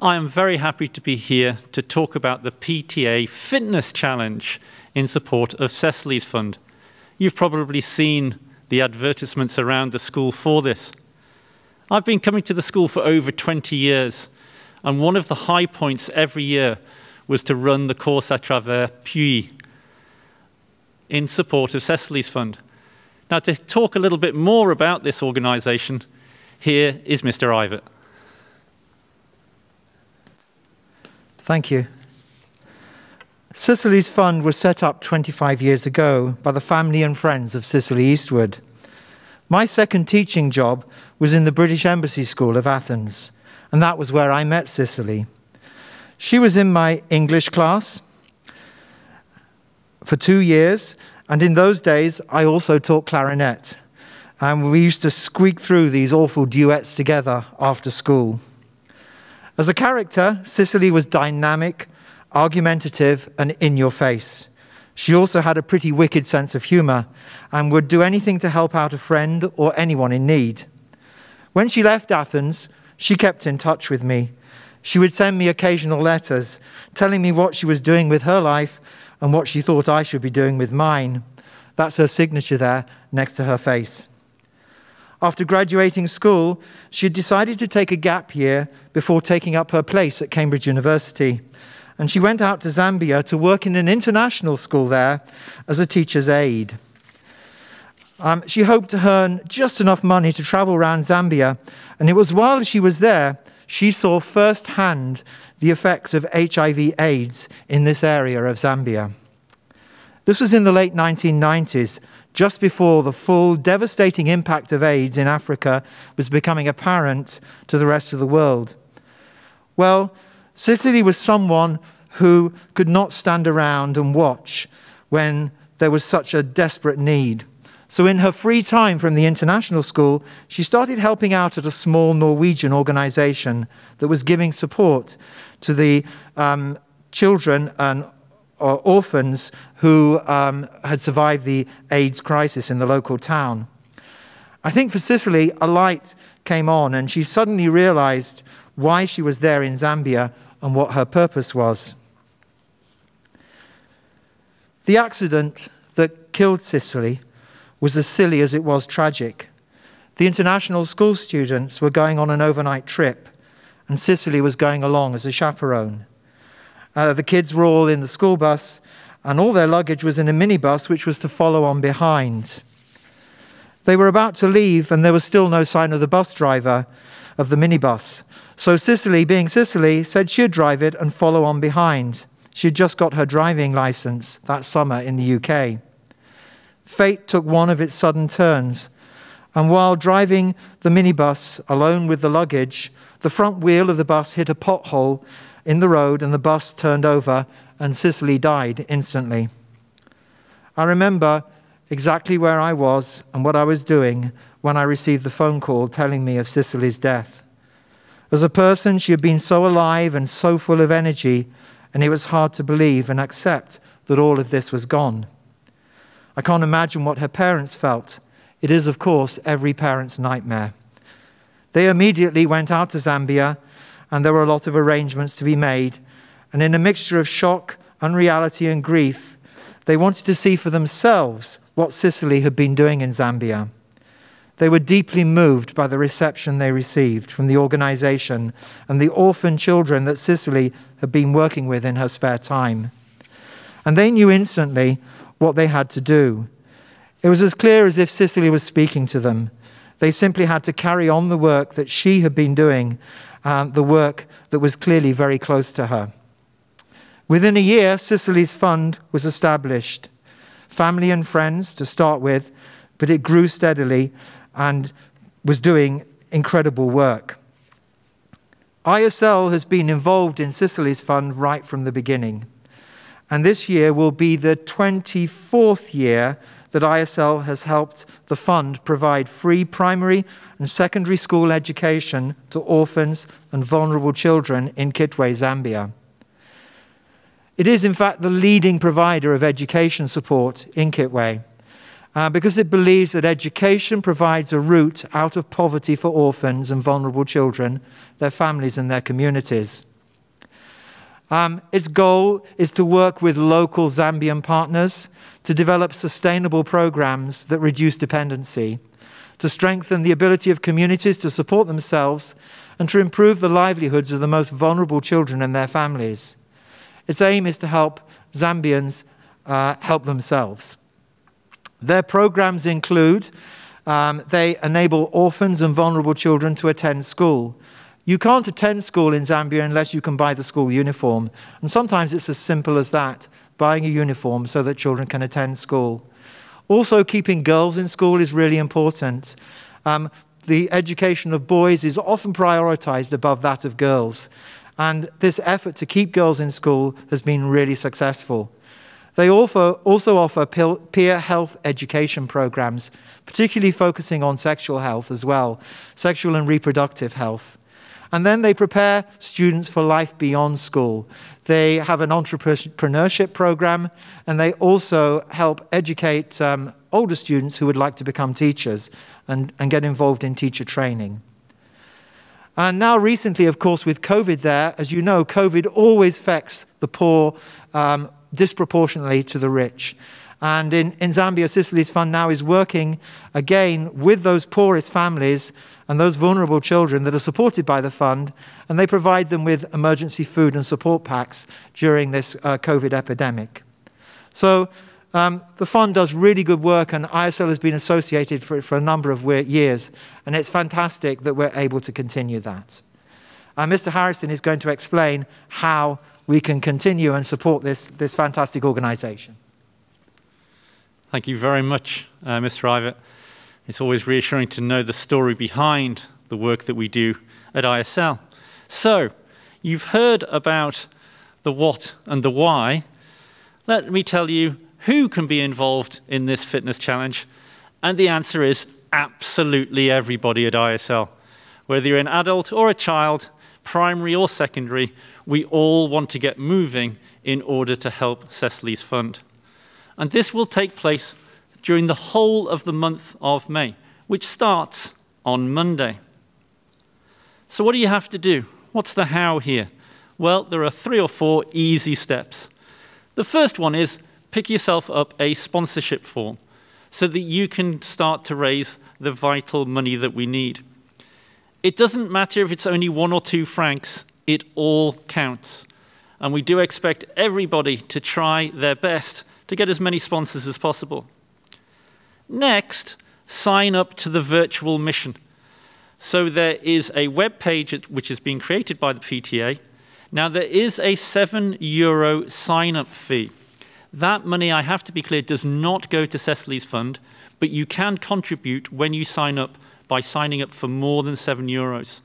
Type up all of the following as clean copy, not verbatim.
I am very happy to be here to talk about the PTA Fitness Challenge in support of Cecily's Fund. You've probably seen the advertisements around the school for this. I've been coming to the school for over 20 years, and one of the high points every year was to run the course à travers Puy in support of Cecily's Fund. Now, to talk a little bit more about this organisation, here is Mr. Ivett. Thank you. Cecily's Fund was set up 25 years ago by the family and friends of Cecily Eastwood. My second teaching job was in the British Embassy School of Athens, and that was where I met Cecily. She was in my English class for 2 years, and in those days I also taught clarinet, and we used to squeak through these awful duets together after school. As a character, Cecily was dynamic, argumentative, and in your face. She also had a pretty wicked sense of humour and would do anything to help out a friend or anyone in need. When she left Athens, she kept in touch with me. She would send me occasional letters telling me what she was doing with her life and what she thought I should be doing with mine. That's her signature there next to her face. After graduating school, she had decided to take a gap year before taking up her place at Cambridge University. And she went out to Zambia to work in an international school there as a teacher's aide. She hoped to earn just enough money to travel around Zambia, and it was while she was there she saw firsthand the effects of HIV/AIDS in this area of Zambia. This was in the late 1990s, just before the full devastating impact of AIDS in Africa was becoming apparent to the rest of the world. Well, Cecily was someone who could not stand around and watch when there was such a desperate need. So in her free time from the international school, she started helping out at a small Norwegian organization that was giving support to the children and orphans who had survived the AIDS crisis in the local town. I think for Cecily, a light came on and she suddenly realized why she was there in Zambia and what her purpose was. The accident that killed Cecily was as silly as it was tragic. The international school students were going on an overnight trip, and Cecily was going along as a chaperone. The kids were all in the school bus, and all their luggage was in a minibus which was to follow on behind. They were about to leave, and there was still no sign of the bus driver of the minibus. So Cecily, being Cecily, said she'd drive it and follow on behind. She'd just got her driving license that summer in the UK. Fate took one of its sudden turns, and while driving the minibus alone with the luggage, the front wheel of the bus hit a pothole in the road and the bus turned over and Cecily died instantly. I remember exactly where I was and what I was doing when I received the phone call telling me of Cecily's death. As a person, she had been so alive and so full of energy, and it was hard to believe and accept that all of this was gone. I can't imagine what her parents felt. It is, of course, every parent's nightmare. They immediately went out to Zambia, and there were a lot of arrangements to be made, and in a mixture of shock, unreality, and grief, they wanted to see for themselves what Cecily had been doing in Zambia. They were deeply moved by the reception they received from the organization and the orphan children that Cecily had been working with in her spare time. And they knew instantly what they had to do. It was as clear as if Cecily was speaking to them. They simply had to carry on the work that she had been doing, the work that was clearly very close to her. Within a year, Cecily's Fund was established. Family and friends to start with, but it grew steadily and was doing incredible work. ISL has been involved in Cecily's Fund right from the beginning. And this year will be the 24th year that ISL has helped the fund provide free primary and secondary school education to orphans and vulnerable children in Kitwe, Zambia. It is, in fact, the leading provider of education support in Kitwe because it believes that education provides a route out of poverty for orphans and vulnerable children, their families and their communities. Its goal is to work with local Zambian partners to develop sustainable programs that reduce dependency, to strengthen the ability of communities to support themselves, and to improve the livelihoods of the most vulnerable children and their families. Its aim is to help Zambians help themselves. Their programs include, they enable orphans and vulnerable children to attend school. You can't attend school in Zambia unless you can buy the school uniform. And sometimes it's as simple as that, buying a uniform so that children can attend school. Also, keeping girls in school is really important. The education of boys is often prioritized above that of girls. And this effort to keep girls in school has been really successful. They also offer peer health education programs, particularly focusing on sexual health as well, sexual and reproductive health. And then they prepare students for life beyond school. They have an entrepreneurship program, and they also help educate older students who would like to become teachers and get involved in teacher training. And now recently, of course, with COVID there, as you know, COVID always affects the poor disproportionately to the rich. And in Zambia, Cecily's Fund now is working again with those poorest families and those vulnerable children that are supported by the fund, and they provide them with emergency food and support packs during this COVID epidemic. So the fund does really good work, and ISL has been associated for a number of years, and it's fantastic that we're able to continue that. Mr. Harrison is going to explain how we can continue and support this fantastic organization. Thank you very much, Mr. Ivett. It's always reassuring to know the story behind the work that we do at ISL. So, you've heard about the what and the why. Let me tell you who can be involved in this fitness challenge. And the answer is absolutely everybody at ISL. Whether you're an adult or a child, primary or secondary, we all want to get moving in order to help Cecily's Fund. And this will take place during the whole of the month of May, which starts on Monday. So what do you have to do? What's the how here? Well, there are 3 or 4 easy steps. The first one is pick yourself up a sponsorship form so that you can start to raise the vital money that we need. It doesn't matter if it's only 1 or 2 francs, it all counts. And we do expect everybody to try their best to get as many sponsors as possible. Next, sign up to the virtual mission. So there is a web page which is being created by the PTA. Now there is a €7 sign-up fee. That money, I have to be clear, does not go to Cecily's Fund, but you can contribute when you sign up by signing up for more than €7.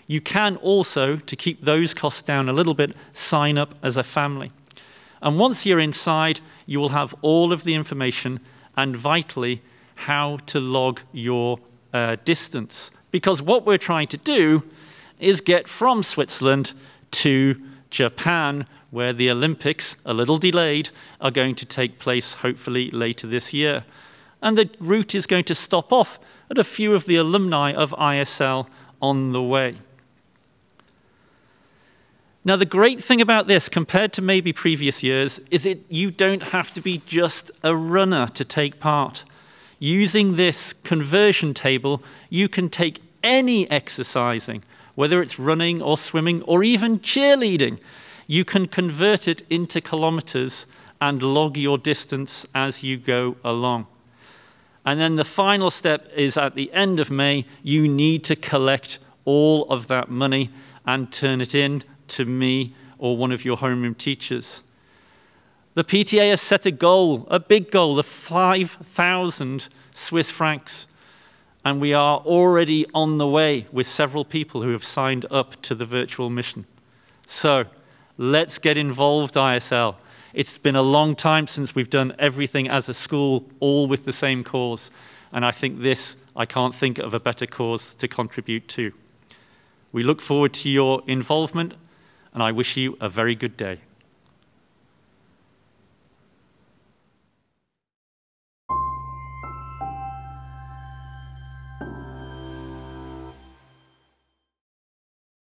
You can also, to keep those costs down a little bit, sign up as a family. And once you're inside, you will have all of the information and, vitally, how to log your distance. Because what we're trying to do is get from Switzerland to Japan, where the Olympics, a little delayed, are going to take place hopefully later this year. And the route is going to stop off at a few of the alumni of ISL on the way. Now, the great thing about this, compared to maybe previous years, is you don't have to be just a runner to take part. Using this conversion table, you can take any exercising, whether it's running or swimming or even cheerleading. You can convert it into kilometers and log your distance as you go along. And then the final step is at the end of May, you need to collect all of that money and turn it in to me or one of your homeroom teachers. The PTA has set a goal, a big goal of 5,000 Swiss francs. And we are already on the way with several people who have signed up to the virtual mission. So let's get involved, ISL. It's been a long time since we've done everything as a school, all with the same cause. And I think I can't think of a better cause to contribute to. We look forward to your involvement, and I wish you a very good day.